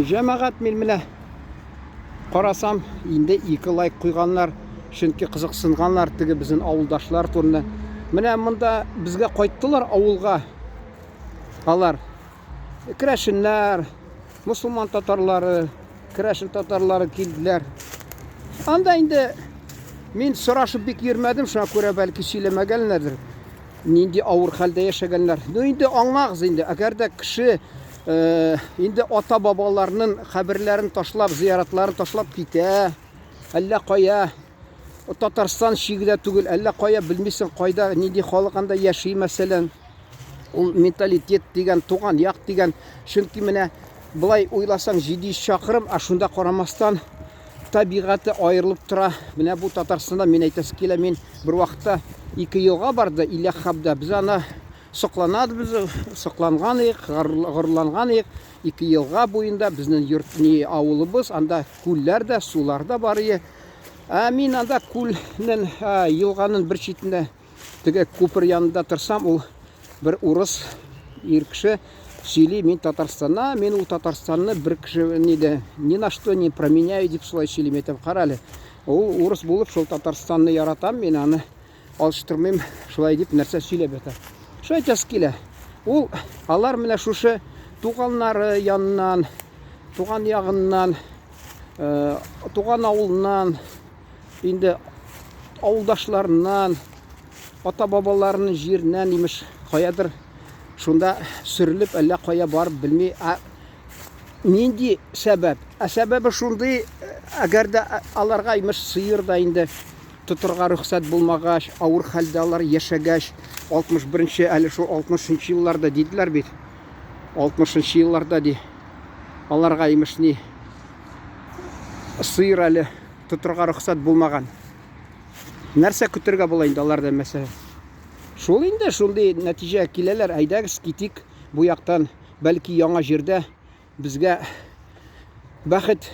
Жамағат мен менә қарасам, инде 2 лайк қойғанлар, чөнки қызықсынғанлар теге безнең авылдашлар турында. Менә монда безгә кайттылар авылга. Алар Крәшеннәр, мусулман татарлары, Крәшен татарлары килделәр. Анда инде мин сорашып бик йөрмәдем, шуңа күрә бәлки сөйләмәгәннәрдер. Нинди авыр хәлдә яшәгәннәр. Инде аңлагыз инде, әгәр дә кеше инде ата-бабаларның хәбәрләрен ташлап, зияратларын ташлап китә, әллә кая, Татарстан чигендә түгел, әллә кая белмисең, кайда нинди халык анда яши мәсәлән. Ул менталитет дигән, туган як дигән, чөнки менә булай уйласаң 700 чакрым, а шунда карамастан табигаты аерылып тора. Менә бу Татарстанда мин әйтәсе килә, мин бер вакытта 2 елга барды Иләхабда. Без аны сокланган идек, горурланган идек. 2 елга буенда безнең йортны авылыбыз, анда күлләр дә, сулар да бар иде. Мин анда күлнең елганың бер читендә теге күпер янында торсам, ул бер урыс ир кеше сөйли, мин Татарстанна, мин ул Татарстанны бер кеше ни на что не променяю дип шулай сөйлим, әйтәм, кара әле. Ул урыс булып шул Татарстанны яратам, мин аны алыштырмыйм, шулай дип нәрсә сөйләп ята. Шу әйтәсе килә. Ул алар менә шушы туганнары яннан, туган ягыннан, туган авылнан, инде авылдашларыннан, ата-бабаларының җиреннән имеш каядыр шунда сөрелеп, әллә кая барып белми. Нинди сәбәп? Сәбәбе шундый, әгәр дә аларга имеш сыер да инде тотырга рөхсәт булмагач, авыр хәлдә алар яшәгәч, 61-нче, әле шул 60-нчы елларда диделәр бит. 60-нчы елларда ди. Аларга имеш ни сыер әле тотырга рөхсәт булмаган. Нәрсә көтәргә була инде аларда мәсәлән? Шул инде шундый нәтиҗә киләләр. Әйдәгез китик бу яктан, бәлки яңа җирдә безгә бәхет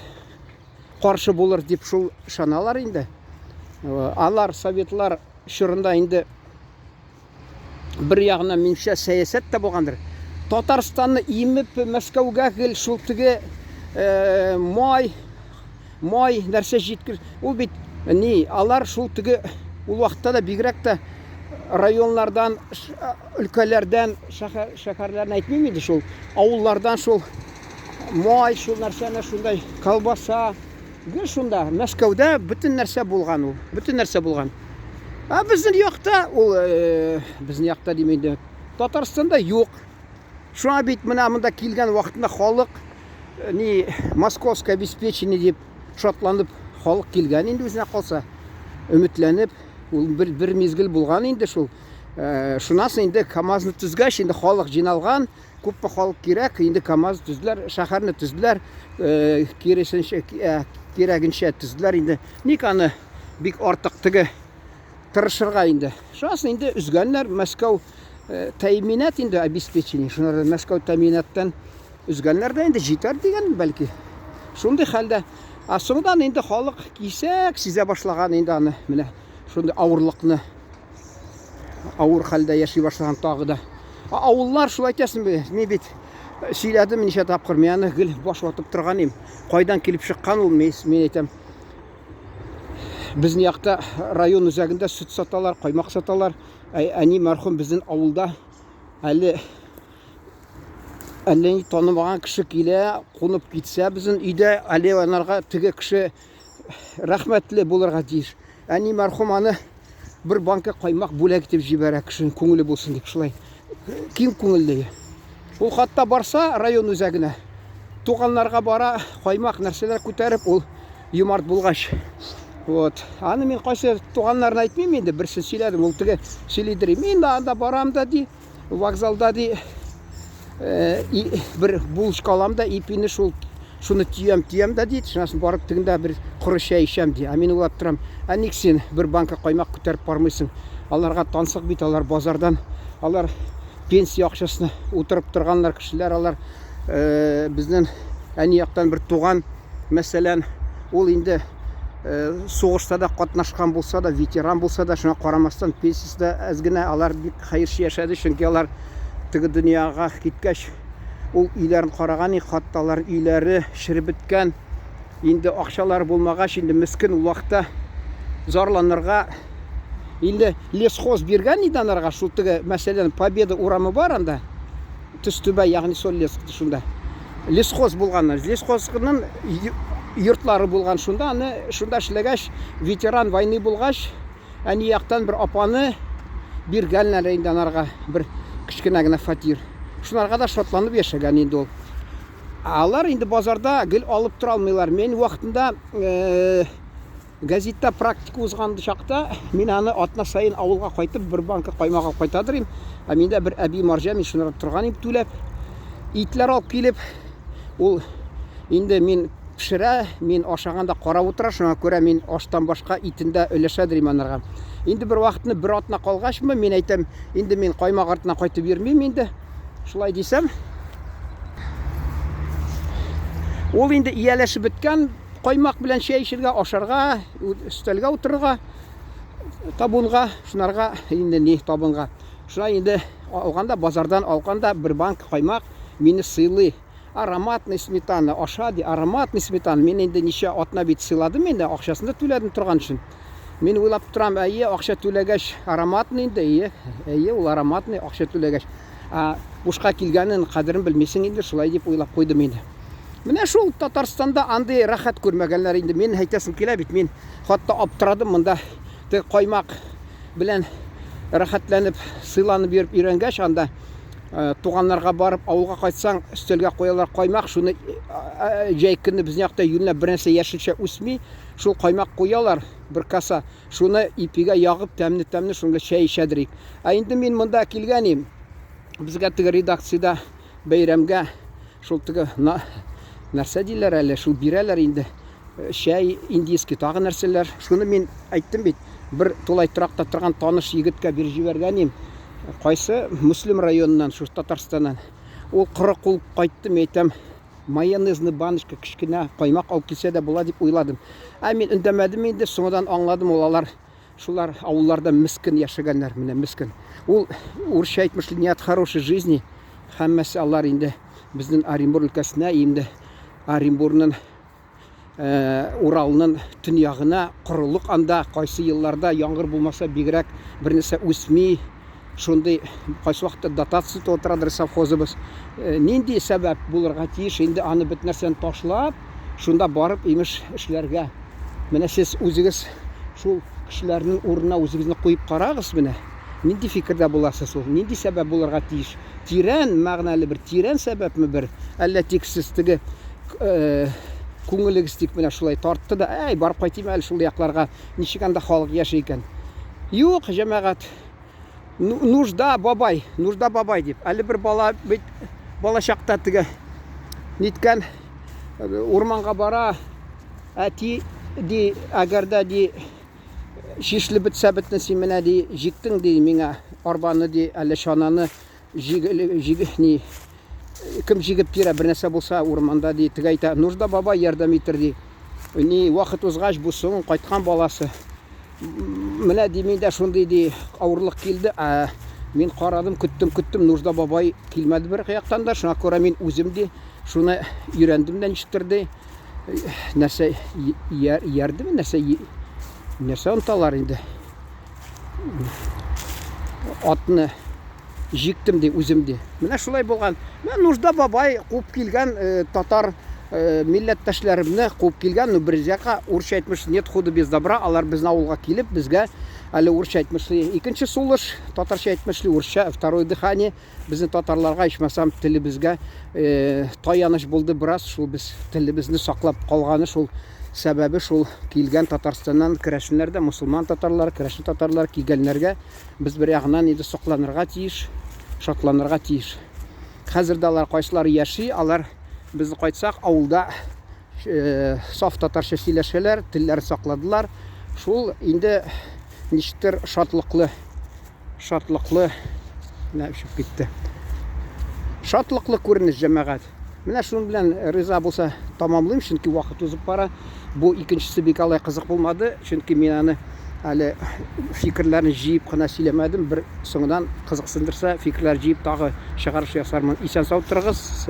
каршы булыр дип шул ышаналар инде. Алар советлар чорында инде бер ягына минчә сәясәт тә булгандыр. Татарстанны имеп Мәскәүгә гел шул теге май нәрсә җиткер. Ул бит ни, алар шул теге ул вакытта да бигрәк тә районнардан, өлкәләрдән, шәһәрләрдән әйтмим инде, шул авыллардан шул май, шул нәрсәне шундай колбаса, гел шунда Мәскәүдә бөтен нәрсә булган ул, бөтен нәрсә булган. Безнең якта ул, безнең якта димәйдә, Татарстанда юк. Шуңа бит менә монда килгән вакытында халык ни московское обеспечение дип шатланып халык килгән инде үзенә калса, өметләнеп, ул бер мизгел булган инде шул. Шунасы инде КамАЗны төзгәч, инде халык җыйналган, күпме халык кирәк, инде КамАЗ төзделәр, шәһәрне төзделәр, кирәгенчә төзделәр инде. Ник аны бик артык теге тырышырга инде. Шунасы инде үзгәннәр, Мәскәү тәэминат инде обеспечение. Шунда Мәскәү тәэминаттан үзгәннәр дә инде җитәр дигән бәлки. Шундый хәлдә, соңдан инде халык кисәк сизә башлаган инде аны, менә шундый авырлыкны, авыр хәлдә яши башлаган тагы да. Авыллар шулай әйтәсеңме? Мин бит сөйләдем ничә тапкыр, мин аны гел баш ватып торган идем. Кайдан килеп чыккан ул, мин әйтәм. Безнең якта район үзәгендә сөт саталар, каймак саталар. Әни мәрхүм безнең авылда әле ни танымаган кеше килә, кунып китсә безнең өйдә, әле анарга теге кеше рәхмәтле булырга тиеш. Әни мәрхүм аны бер банка каймак бүләк итеп җибәрә, кешенең күңеле булсын дип шулай. Ким күңелле. Ул хатта барса район үзәгенә, туганнарга бара, каймак нәрсәләр күтәреп, ул юмарт булгач. Вот. Аны мин кайсы туганнарына әйтмим инде, берсен сөйләдем, ул теге сөйлидер. Мин да анда барам да ди, вокзалда ди, бер булышка алам да, ипине шуны тиям да ди, шунасын барып тегендә бер коры чәй ичәм ди. Мин уйлап торам, ник син бер банка каймак күтәреп бармыйсың? Аларга тансык бит, алар базардан, алар пенсия акчасын утырып торганнар кешеләр, алар безнең әни яктан бер туган, мәсәлән, ул инде сугышта да катнашкан булса да, ветеран булса да, шуңа карамастан пенсиясе әз генә, алар бик хәерче яшәде, чөнки алар теге дөньяга киткәч ул өйләрен караган, хатта алар өйләре ширеп беткән. Инде акчалар булмагач, инде мискин ул вакытта зарланырга, инде лесхоз биргән иде аларга. Шул теге, мәсәлән, Победа урамы бар анда. Төстүбә, ягъни сол лес шунда. Лесхоз булганнар. Лесхозның йортлары булган шунда, аны шунда эшләгәч, ветеран войны булгач, әни яктан бер апаны биргәннәр инде аларга, бер кичкенә генә фатир. Шунарга да шатланып яшәгән инде ул. Алар инде базарда гел алып тора алмыйлар. Мен вакытында газетта практика узган чакта, мин аны атна сайын авылга кайтып, бер банка каймак алып кайтадыр идем. Миндә бер әби марҗа, мин шунда торган идем түләп. Итләр алып килеп, ул инде мин пешерә, мин ашаганда карап утыра, шуңа күрә мин аштан башка итендә өләшәдер иманнарга. Инде бер вакытны бер атна калгачмы, мин әйтәм, инде мин каймак артына кайтып йөрмим инде. Шулай дисәм, ул инде ияләшеп беткән, каймак белән чәй эчәргә, ашарга, өстәлгә утырырга, табунга, шунарга инде ни табынга. Шулай инде алганда, базардан алганда бер банк каймак мине сыйлый. Ароматный сметана, аша ди, ароматный сметана. Мин инде ничә атна бит сыйладым инде, акчасын да түләдем торган өчен. Мин уйлап торам, акча түләгәч ароматный инде, ул ароматный акча түләгәч. Бушка килгәнен кадерен белмисең инде, шулай дип уйлап куйдым инде. Менә шул Татарстанда андый рәхәт күрмәгәннәр инде. Мин әйтәсем килә бит, мин хатта аптырадым монда. Каймак белән рәхәтләнеп, сыйланып йөреп өйрәнгәч, анда туганнарга барып, авылга кайтсаң, өстәлгә куялар каймак, шуны җәй көнне безнең якта юньләп бер нәрсә яшелчә үсми, шул каймак куялар бер каса, шуны ипигә ягып, тәмле-тәмле шуңа чәй эчәдер. Инде мин монда килгәнем, безгә теге редакциядә бәйрәмгә шул теге нәрсә диләр әле, шул бирәләр инде. Чәй, индийский тагы нәрсәләр. Шуны мин әйттем бит, бер тулай торакта торган таныш егеткә бир җибәргәнем. Кайсы Муслим районыннан, шу Татарстаннан. Ул кырык кул кайттым, әйтәм, майонезны баночка кичкенә каймак алып килсә дә була дип уйладым. Мин өндәмәдем инде, соңдан аңладым, алар шулар авылларда мискин яшәгәннәр, менә мискин. Ул урысча әйтмешле, нет хорошей жизни. Һәммәсе алар инде безнең Оренбур өлкәсенә, инде Оренбурның Уралның төньягына корылык анда, кайсы елларда яңгыр булмаса бигрәк бернәрсә үсми. Шундый кайсы вакытта дотация тотырадыр совхозыбыз. Нинди сәбәп булырга тиеш, инде аны бит нәрсәне ташлап, шунда барып имеш эшләргә. Менә сез үзегез шул кешеләрнең урынына үзегезне куеп карагыз менә. Нинди фикердә буласыз ул? Нинди сәбәп булырга тиеш? Тирән мәгънәле бер, тирән сәбәпме бер? Әллә тик сез теге күңелегез тик менә шулай тартты да, барып кайтыйм әле шул якларга, ничек анда халык яши икән? Юк, җәмәгать. Нужда бабай дип. Әле бер бала бит бала чакта теге ниткән урманга бара, әти ди, әгәрдә ди шишле бетсә бетне син менә ди җиктең ди миңа арбаны ди, әле чананы җигни кем җигеп бирә бер нәрсә булса урманда ди, теге әйтә, нужда бабай ярдәм итер ди. Ни вакыт узгач бу соң кайткан баласы. Менә ди миндә шундый ди авырлык килде. Мин карадым, көттем, нужда бабай килмәде бер яктан да. Шуңа күрә мин үзем ди шуны өйрәндем дә ничектер ди. Нәрсә ярдәме, нәрсә онталар инде. Атны җиктем ди үзем ди. Менә шулай булган. Мен нужда бабай куып килгән татар милләттәшләремне куып килгән, берзәка урысча әйтмеш, нет худа без добра, алар безнең авылга килеп, безгә әле урысча әйтмешле, икенче сулыш, татарча әйтмешле, урысча, второе дыхание, безнең татарларга ичмасам телебезгә таяныч булды бераз, шул без телебезне саклап калганы, шул сәбәбе шул килгән Татарстаннан керәшеннәр дә, мусулман татарлар, керәшен татарлар килгәннәргә без бер ягыннан инде сокланырга тиеш, шатланырга тиеш. Хәзер дә алар кайсылары яши, алар biz кайтсак авылда саф татарча сөйләшәләр, телләр сакладылар. Шул инде ничектер шатлыклы нәшеп китте. Шатлыклы күренеш җәмәгать. Менә шуның белән риза булса тамамлыйм, чөнки вакыт узып бара. Бу икенчесе бик алай кызык булмады, чөнки мин аны әле фикерләрне җыеп кына сөйләмәдем. Бер соңдан кызыксындырса, фикерләр җыеп тагы чыгарыш ясармын. Исән сау торыгыз.